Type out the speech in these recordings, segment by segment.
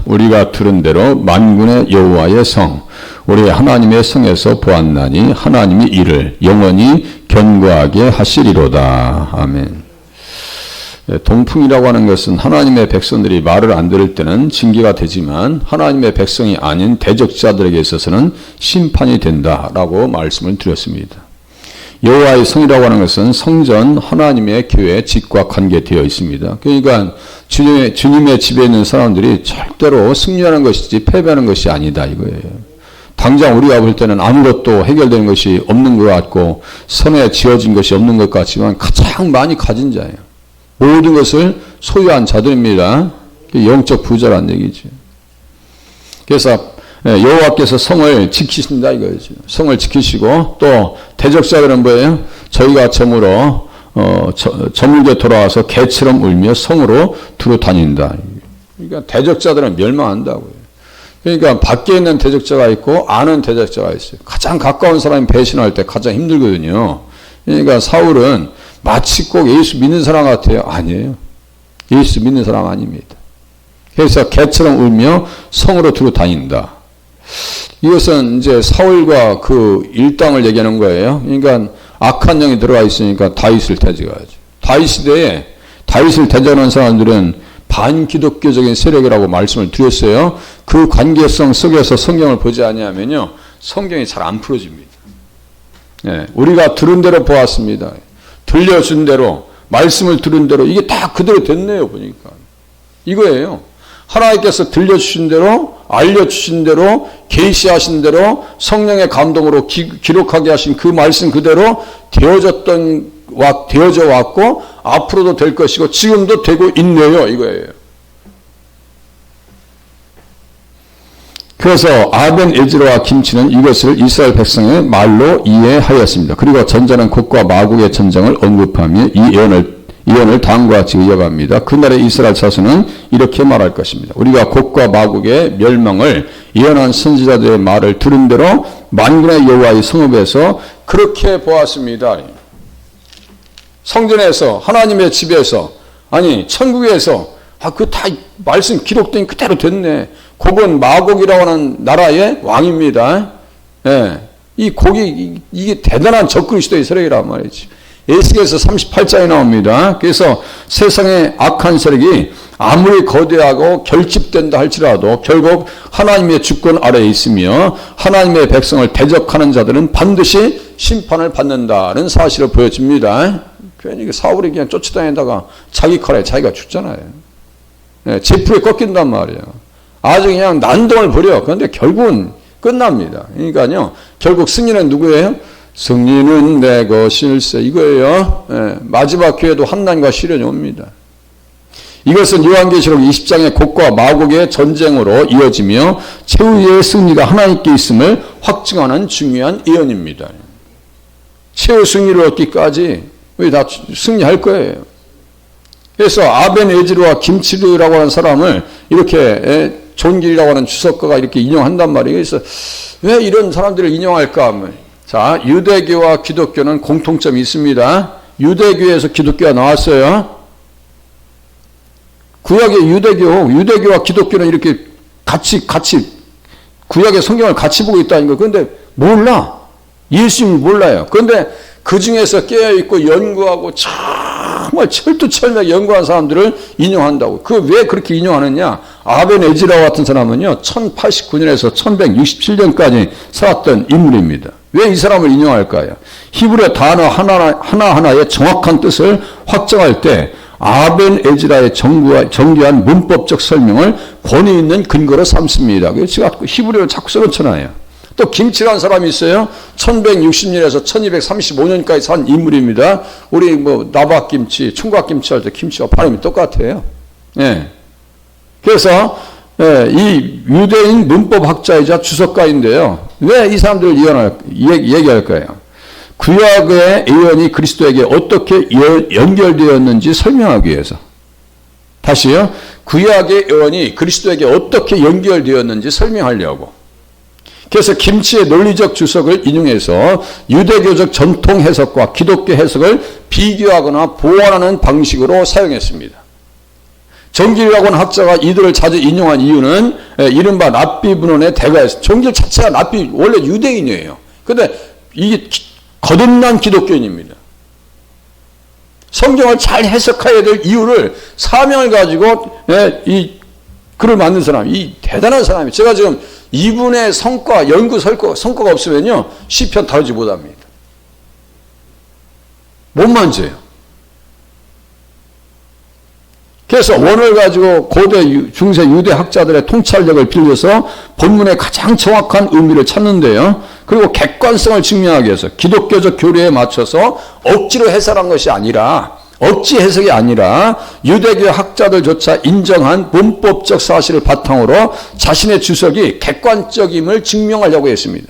우리가 들은 대로 만군의 여호와의 성 우리 하나님의 성에서 보았나니 하나님이 이를 영원히 견고하게 하시리로다. 아멘. 동풍이라고 하는 것은 하나님의 백성들이 말을 안 들을 때는 징계가 되지만 하나님의 백성이 아닌 대적자들에게 있어서는 심판이 된다라고 말씀을 드렸습니다. 여호와의 성이라고 하는 것은 성전 하나님의 교회 집과 관계되어 있습니다. 그러니까 주님의 집에 있는 사람들이 절대로 승리하는 것이지 패배하는 것이 아니다 이거예요. 당장 우리가 볼 때는 아무것도 해결되는 것이 없는 것 같고 선에 지어진 것이 없는 것 같지만 가장 많이 가진 자예요. 모든 것을 소유한 자들입니다. 영적 부자란 얘기죠. 그래서 여호와께서 성을 지키신다 이거죠. 성을 지키시고 또 대적자들은 뭐예요? 저희가 저물게 돌아와서 개처럼 울며 성으로 두루 다닌다. 그러니까 대적자들은 멸망한다고요. 그러니까 밖에 있는 대적자가 있고 아는 대적자가 있어요. 가장 가까운 사람이 배신할 때 가장 힘들거든요. 그러니까 사울은 마치 꼭 예수 믿는 사람 같아요. 아니에요. 예수 믿는 사람 아닙니다. 그래서 개처럼 울며 성으로 두루 다닌다. 이것은 이제 사울과 그 일당을 얘기하는 거예요. 그러니까 악한 영이 들어가 있으니까 다윗을 대적하죠. 다윗 시대에 다윗을 대적하는 사람들은 반기독교적인 세력이라고 말씀을 드렸어요. 그 관계성 속에서 성경을 보지 아니하면요, 성경이 잘 안 풀어집니다. 네, 우리가 들은 대로 보았습니다. 들려준 대로, 말씀을 들은 대로 이게 다 그대로 됐네요. 보니까 이거예요. 하나님께서 들려주신 대로, 알려주신 대로, 계시하신 대로, 성령의 감동으로 기록하게 하신 그 말씀 그대로 되어져 왔고 앞으로도 될 것이고 지금도 되고 있네요. 이거예요. 그래서 아벤 에즈라와 김치는 이것을 이스라엘 백성의 말로 이해하였습니다. 그리고 전자는 곡과 마곡의 전쟁을 언급하며 이 예언을 다음과 같이 이어갑니다. 그날의 이스라엘 자손은 이렇게 말할 것입니다. 우리가 곡과 마곡의 멸망을 예언한 선지자들의 말을 들은 대로 만군의 여호와의 성읍에서 그렇게 보았습니다. 성전에서, 하나님의 집에서, 아니 천국에서 그 다 말씀 기록된 그대로 됐네. 곡은 마곡이라고 하는 나라의 왕입니다. 예. 이 곡이 이게 대단한 적그리스도의 세력이란 말이지. 에스겔서 38장에 나옵니다. 그래서 세상의 악한 세력이 아무리 거대하고 결집된다 할지라도 결국 하나님의 주권 아래에 있으며 하나님의 백성을 대적하는 자들은 반드시 심판을 받는다는 사실을 보여줍니다. 괜히 사울이 그냥 쫓아다니다가 자기 칼에 자기가 죽잖아요. 네, 제풀에 꺾인단 말이에요. 아주 그냥 난동을 부려. 그런데 결국은 끝납니다. 그러니까요, 결국 승리는 누구예요? 승리는 내 것일세. 이거예요. 네, 마지막 기회도 환난과 시련이 옵니다. 이것은 요한계시록 20장의 곡과 마곡의 전쟁으로 이어지며 최후의 승리가 하나님께 있음을 확증하는 중요한 예언입니다. 최후 승리를 얻기까지 우리 다 승리할 거예요. 그래서 아벤 에즈르와 김치르라고 하는 사람을 이렇게 존길이라고 하는 주석가가 이렇게 인용한단 말이에요. 그래서 왜 이런 사람들을 인용할까? 자, 유대교와 기독교는 공통점이 있습니다. 유대교에서 기독교가 나왔어요. 구약의 유대교와 기독교는 이렇게 같이 구약의 성경을 같이 보고 있다는 거. 그런데 몰라. 예수님을 몰라요. 그런데 그 중에서 깨어있고 연구하고 정말 철두철미하게 연구한 사람들을 인용한다고. 왜 그렇게 인용하느냐? 아벤 에즈라 같은 사람은요, 1089년에서 1167년까지 살았던 인물입니다. 왜 이 사람을 인용할까요? 히브리 단어 하나하나의 정확한 뜻을 확정할 때 아벤 에즈라의 정교한 문법적 설명을 권위 있는 근거로 삼습니다. 그래서 제가 히브리어를 자꾸 써놓잖아요. 또 김치라는 사람이 있어요. 1160년에서 1235년까지 산 인물입니다. 우리 나박김치, 총각김치 할 때 김치와 발음이 똑같아요. 예. 그래서 이 유대인 문법학자이자 주석가인데요. 왜 이 사람들을 얘기할까요? 구약의 예언이 그리스도에게 어떻게 연결되었는지 설명하기 위해서. 다시요. 구약의 예언이 그리스도에게 어떻게 연결되었는지 설명하려고. 그래서 김치의 논리적 주석을 인용해서 유대교적 전통 해석과 기독교 해석을 비교하거나 보완하는 방식으로 사용했습니다. 정길이라고 하는 학자가 이들을 자주 인용한 이유는 이른바 랍비 분원의 대가에서 정길 자체가 랍비 원래 유대인이에요. 그런데 이게 거듭난 기독교인입니다. 성경을 잘 해석해야 될 이유를 사명을 가지고 이 글을 만든 사람, 이 대단한 사람이 제가 지금 이분의 성과, 연구 성과가 없으면요 시편 다루지 못합니다. 못 만져요. 그래서 원을 가지고 고대 중세 유대 학자들의 통찰력을 빌려서 본문의 가장 정확한 의미를 찾는데요. 그리고 객관성을 증명하기 위해서 기독교적 교리에 맞춰서 억지로 해석한 것이 아니라 억지 해석이 아니라 유대교 학자들조차 인정한 문법적 사실을 바탕으로 자신의 주석이 객관적임을 증명하려고 했습니다.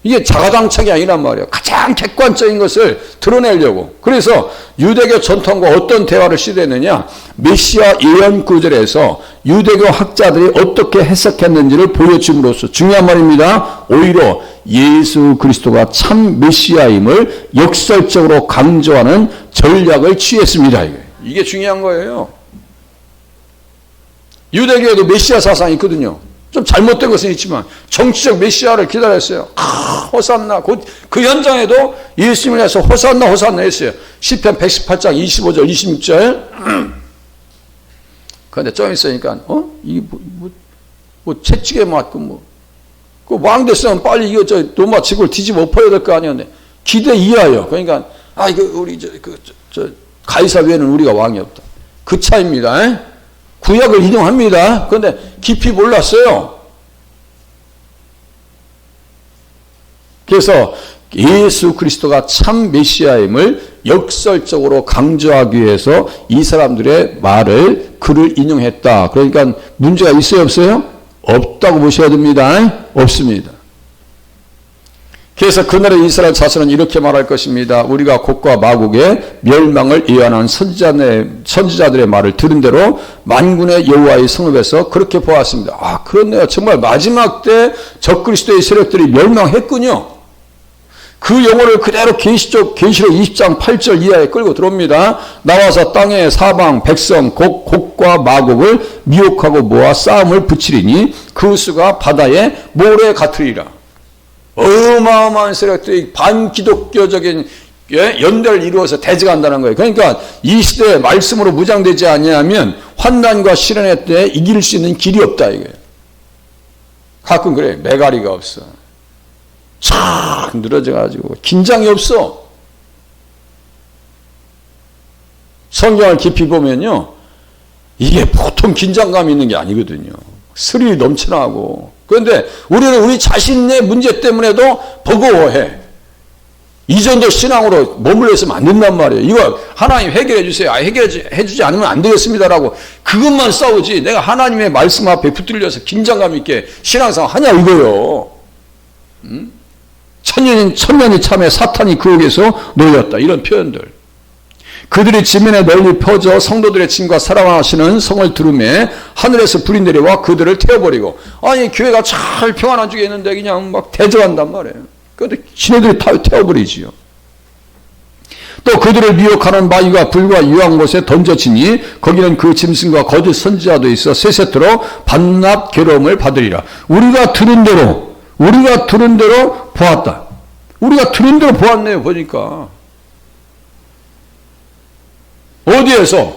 이게 자가당착이 아니란 말이에요. 가장 객관적인 것을 드러내려고. 그래서 유대교 전통과 어떤 대화를 시도했느냐. 메시아 예언 구절에서 유대교 학자들이 어떻게 해석했는지를 보여줌으로써 중요한 말입니다. 오히려 예수 그리스도가 참 메시아임을 역설적으로 강조하는 전략을 취했습니다. 이게 중요한 거예요. 유대교에도 메시아 사상이 있거든요. 좀 잘못된 것은 있지만 정치적 메시아를 기다렸어요. 호산나. 그 현장에도 예수님을 해서 호산나 호산나 했어요. 시편 118장 25절 26절. 그런데 좀 있으니까 이게 뭐 채찍에 맞고 그 왕 됐으면 빨리 이거 로마 지구를 뒤집어 엎어야 될 거 아니었네. 기대 이하여. 그러니까 이거 우리 가이사 외에는 우리가 왕이 없다. 그 차이입니다. 구약을 인용합니다. 그런데 깊이 몰랐어요. 그래서 예수 그리스도가 참 메시아임을 역설적으로 강조하기 위해서 이 사람들의 글을 인용했다. 그러니까 문제가 있어요, 없어요? 없다고 보셔야 됩니다. 없습니다. 그래서 그날의 이스라엘 자손은 이렇게 말할 것입니다. 우리가 곡과 마곡의 멸망을 예언한 선지자들의 말을 들은 대로 만군의 여호와의 성읍에서 그렇게 보았습니다. 그렇네요. 정말 마지막 때 적그리스도의 세력들이 멸망했군요. 그 영혼을 그대로 계시록 20장 8절 이하에 끌고 들어옵니다. 나와서 땅의 사방 백성 곡과 마곡을 미혹하고 모아 싸움을 붙이리니 그 수가 바다의 모래 같으리라. 어마어마한 세력들이 반기독교적인 연대를 이루어서 대적한다는 거예요. 그러니까 이 시대에 말씀으로 무장되지 아니하면 환난과 시련의 때에 이길 수 있는 길이 없다 이거예요. 가끔 그래. 매가리가 없어. 쫙 늘어져가지고 긴장이 없어. 성경을 깊이 보면요. 이게 보통 긴장감이 있는 게 아니거든요. 스릴이 넘쳐나고. 그런데 우리는 우리 자신의 문제 때문에도 버거워해. 이 정도 신앙으로 머물러 있으면 안 된단 말이에요. 이거 하나님 해결해 주세요. 해결해 주지 않으면 안 되겠습니다라고 그것만 싸우지. 내가 하나님의 말씀 앞에 붙들려서 긴장감 있게 신앙생활 하냐 이거요. 천년이 참에 사탄이 그에게서 놓였다. 이런 표현들. 그들이 지면에 널리 펴져 성도들의 짐과 사랑하시는 성을 두루매 하늘에서 불이 내려와 그들을 태워버리고. 교회가 잘 평안한 중에 있는데 그냥 막 대적한단 말이에요. 그런데 지네들이 태워버리지요. 또 그들을 미혹하는 마귀가 불과 유황 못에 던져지니 거기는 그 짐승과 거짓 선지자도 있어 세세토로 반납 괴로움을 받으리라. 우리가 들은 대로 보았다. 우리가 들은 대로 보았네요. 보니까. 어디에서?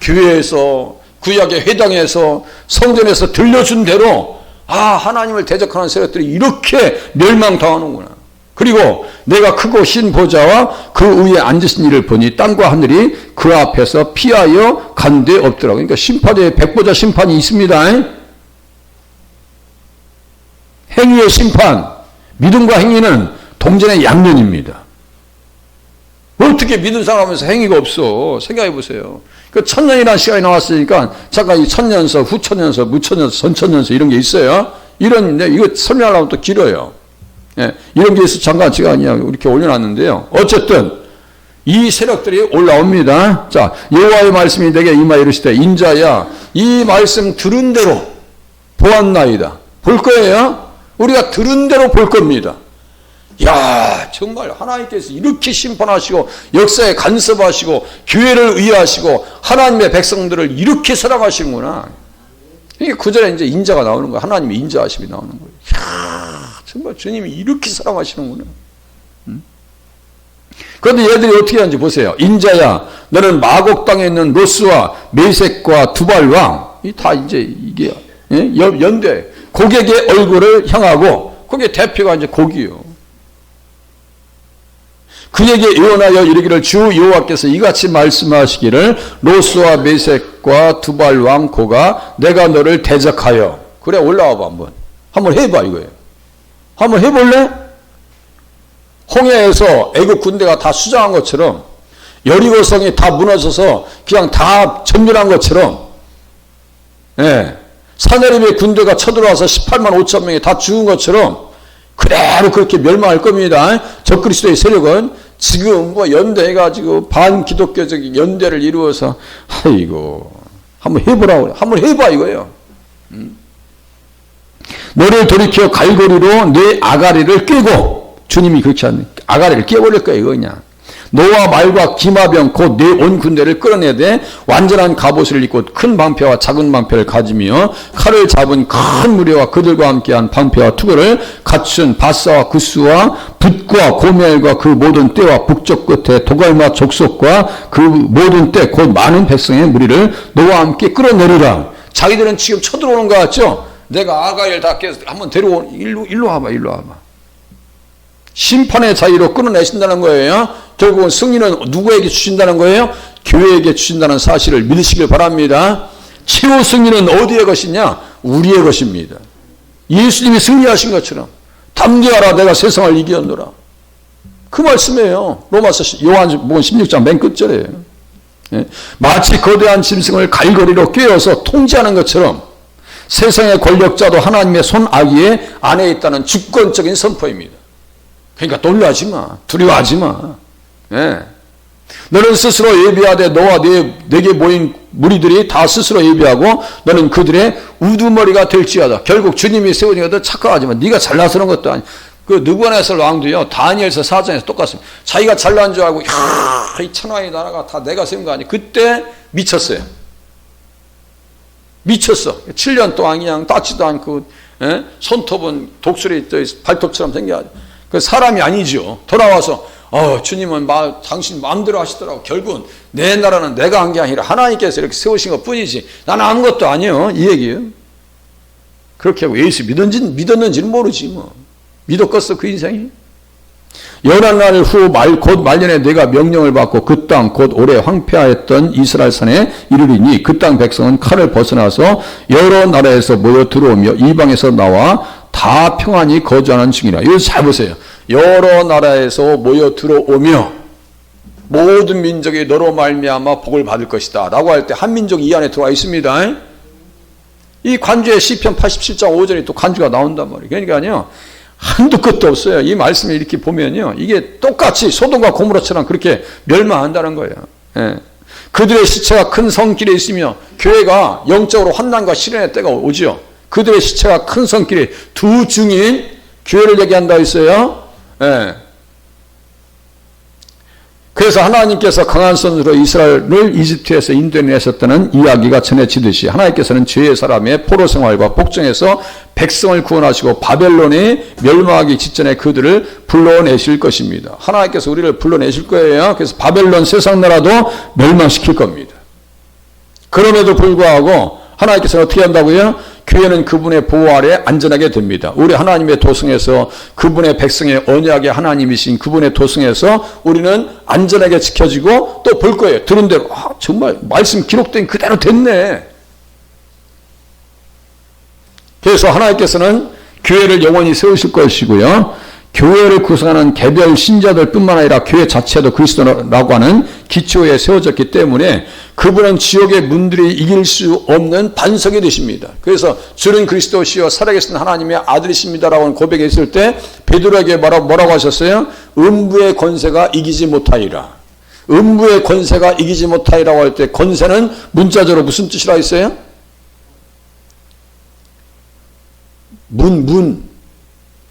교회에서, 구약의 회당에서, 성전에서 들려준 대로 하나님을 대적하는 세력들이 이렇게 멸망당하는구나. 그리고 내가 크고 신 보좌와 그 위에 앉으신 이를 보니 땅과 하늘이 그 앞에서 피하여 간 데 없더라고요. 그러니까 심판에 백보자 심판이 있습니다. 행위의 심판, 믿음과 행위는 동전의 양면입니다. 어떻게 믿은 사람하면서 행위가 없어? 생각해 보세요. 그 천년이라는 시간이 나왔으니까 잠깐 이 천년서, 후천년서, 무천년서, 전천년서 이런 게 있어요. 이거 설명하려면 또 길어요. 이런 게 있어 잠깐 제가 이렇게 올려놨는데요. 어쨌든 이 세력들이 올라옵니다. 자, 여호와의 말씀이 내게 임하여 이르시되 인자야 이 말씀 들은 대로 보았나이다. 볼 거예요. 우리가 들은 대로 볼 겁니다. 야, 정말 하나님께서 이렇게 심판하시고 역사에 간섭하시고 교회를 위하시고 하나님의 백성들을 이렇게 사랑하시는구나. 이게 구절에 이제 인자가 나오는 거야. 하나님의 인자하심이 나오는 거예요. 야, 정말 주님이 이렇게 사랑하시는구나. 그런데 얘들이 어떻게 하는지 보세요. 인자야, 너는 마곡 땅에 있는 로스와 메섹과 두발 왕, 이 다 이제 이게 연대 고객의 얼굴을 향하고, 거기에 대표가 이제 고기요. 그에게 예언하여 이르기를 주 여호와께서 이같이 말씀하시기를 로스와 메섹과 두발 왕 고가 내가 너를 대적하여. 그래, 올라와봐 한번 해봐 이거예요. 한번 해볼래? 홍해에서 애국 군대가 다 수장한 것처럼, 여리고성이 다 무너져서 그냥 다 전멸한 것처럼, 사내립의 군대가 쳐들어와서 18만 5천 명이 다 죽은 것처럼 그대로 그렇게 멸망할 겁니다. 적그리스도의 세력은 지금 연대해가지고 반기독교적인 연대를 이루어서, 아이고, 한번 해보라고, 한번 해봐 이거예요. 너를 돌이켜 갈고리로 내 아가리를 꿰고, 주님이 그렇게 하는, 아가리를 깨버릴 거야 이거 그냥. 너와 말과 기마병 곧 내 온 군대를 끌어내되 완전한 갑옷을 입고 큰 방패와 작은 방패를 가지며 칼을 잡은 큰 무리와 그들과 함께한 방패와 투구를 갖춘 바사와 구스와 붓과 고멜과 그 모든 떼와 북쪽 끝에 도갈마 족속과 그 모든 떼 곧 많은 백성의 무리를 너와 함께 끌어내리라. 자기들은 지금 쳐들어오는 것 같죠? 내가 아가리를 다 깨서 한번 데려오, 일로 와봐. 심판의 자유로 끌어내신다는 거예요. 결국은 승리는 누구에게 주신다는 거예요? 교회에게 주신다는 사실을 믿으시길 바랍니다. 최후 승리는 어디의 것이냐? 우리의 것입니다. 예수님이 승리하신 것처럼 담대하라 내가 세상을 이기었노라. 그 말씀이에요. 로마서 요한복음 16장 맨 끝절이에요. 마치 거대한 짐승을 갈고리로 꿰어서 통제하는 것처럼 세상의 권력자도 하나님의 손 아귀에 안에 있다는 주권적인 선포입니다. 그러니까 놀라지 마. 두려워하지 마. 너는 스스로 예비하되 너와 내게 모인 무리들이 다 스스로 예비하고 너는 그들의 우두머리가 될지어다. 결국 주님이 세우니까 너 착각하지 마. 네가 잘나서는 것도 아니야. 그 느부갓네살 왕도요. 다니엘서 4장에서 똑같습니다. 자기가 잘난 줄 알고 이 천하의 나라가 다 내가 세운 거 아니야. 그때 미쳤어요. 미쳤어. 7년 동안 그냥 닦지도 않고 손톱은 독수리 발톱처럼 생겨가지고. 그 사람이 아니죠. 돌아와서 주님은 당신 마음대로 하시더라고. 결국은 내 나라는 내가 한 게 아니라 하나님께서 이렇게 세우신 것 뿐이지 나는 아무것도 아니에요. 이 얘기예요. 그렇게 하고 예수 믿었는지는 모르지 뭐. 믿었겠어 그 인생이? 연한 날 후 곧 말년에 내가 명령을 받고 그 땅 곧 오래 황폐하였던 이스라엘 산에 이르리니 그 땅 백성은 칼을 벗어나서 여러 나라에서 모여 들어오며 이방에서 나와 다 평안히 거주하는 중이라. 이거 잘 보세요. 여러 나라에서 모여 들어오며 모든 민족이 너로 말미암아 복을 받을 것이다 라고 할 때 한 민족이 이 안에 들어와 있습니다. 이 관주의 시편 87장 5절에 또 관주가 나온단 말이에요. 그러니까요 한도 끝도 없어요. 이 말씀을 이렇게 보면요 이게 똑같이 소돔과 고모라처럼 그렇게 멸망한다는 거예요. 그들의 시체가 큰 성길에 있으며 교회가 영적으로 환난과 시련의 때가 오죠. 그들의 시체가 큰 성길에 두 증인 교회를 얘기한다 했어요. 그래서 하나님께서 강한 손으로 이스라엘을 이집트에서 인도해내셨다는 이야기가 전해지듯이 하나님께서는 죄의 사람의 포로 생활과 복종에서 백성을 구원하시고 바벨론이 멸망하기 직전에 그들을 불러내실 것입니다. 하나님께서 우리를 불러내실 거예요. 그래서 바벨론 세상 나라도 멸망시킬 겁니다. 그럼에도 불구하고 하나님께서는 어떻게 한다고요? 교회는 그분의 보호 아래 안전하게 됩니다. 우리 하나님의 도성에서 그분의 백성의 언약의 하나님이신 그분의 도성에서 우리는 안전하게 지켜지고 또 볼 거예요. 들은 대로 정말 말씀 기록된 그대로 됐네. 그래서 하나님께서는 교회를 영원히 세우실 것이고요. 교회를 구성하는 개별 신자들 뿐만 아니라 교회 자체도 그리스도라고 하는 기초에 세워졌기 때문에 그분은 지옥의 문들이 이길 수 없는 반석이 되십니다. 그래서 주는 그리스도시요 살아계신 하나님의 아들이십니다라고 고백했을 때 베드로에게 뭐라고 하셨어요? 음부의 권세가 이기지 못하리라. 음부의 권세가 이기지 못하리라고 할 때 권세는 문자적으로 무슨 뜻이라 했어요?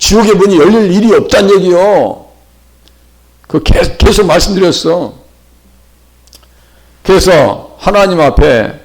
지옥의 문이 열릴 일이 없다는 얘기요. 그 계속 말씀드렸어. 그래서 하나님 앞에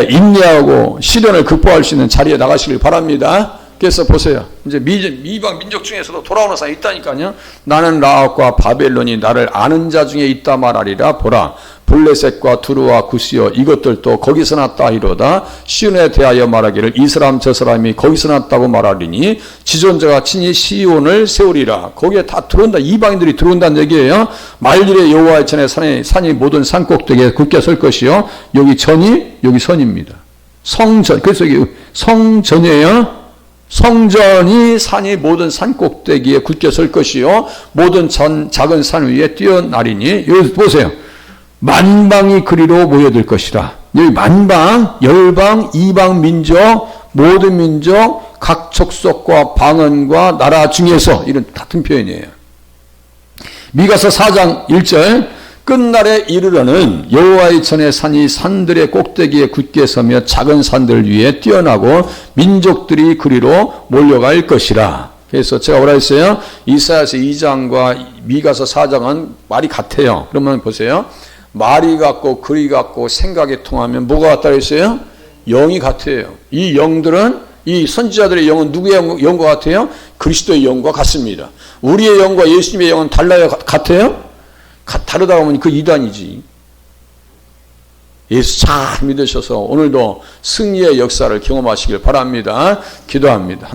인내하고 시련을 극복할 수 있는 자리에 나가시길 바랍니다. 그래서 보세요. 이제 이방 민족 중에서도 돌아오는 사람이 있다니까요. 나는 라합과 바벨론이 나를 아는 자 중에 있다 말하리라. 보라, 블레셋과 두루와 구시여 이것들도 거기서 났다 이로다. 시온에 대하여 말하기를 이 사람 저 사람이 거기서 났다고 말하리니 지존자가 친히 시온을 세우리라. 거기에 다 들어온다. 이방인들이 들어온다는 얘기예요. 만일에 여호와의 전에 산이 모든 산꼭대기에 굳게 설 것이요. 여기 전이 여기 선입니다. 성전. 그래서 여기 성전이에요. 성전이 산이 모든 산 꼭대기에 굳게 설 것이요 모든 작은 산 위에 뛰어나리니. 여기 보세요. 만방이 그리로 모여들 것이라. 여기 만방, 열방, 이방 민족, 모든 민족, 각 족속과 방언과 나라 중에서, 이런 같은 표현이에요. 미가서 4장 1절 끝날에 이르러는 여호와의 전의 산이 산들의 꼭대기에 굳게 서며 작은 산들 위에 뛰어나고 민족들이 그리로 몰려갈 것이라. 그래서 제가 뭐라 했어요? 이사야서 2장과 미가서 4장은 말이 같아요. 그러면 보세요. 말이 같고 글이 같고 생각이 통하면 뭐가 같다 그랬어요? 영이 같아요. 이 영들은, 이 선지자들의 영은 누구의 영과 같아요? 그리스도의 영과 같습니다. 우리의 영과 예수님의 영은 달라요? 같아요? 다르다 하면 그 이단이지. 예수 잘 믿으셔서 오늘도 승리의 역사를 경험하시길 바랍니다. 기도합니다.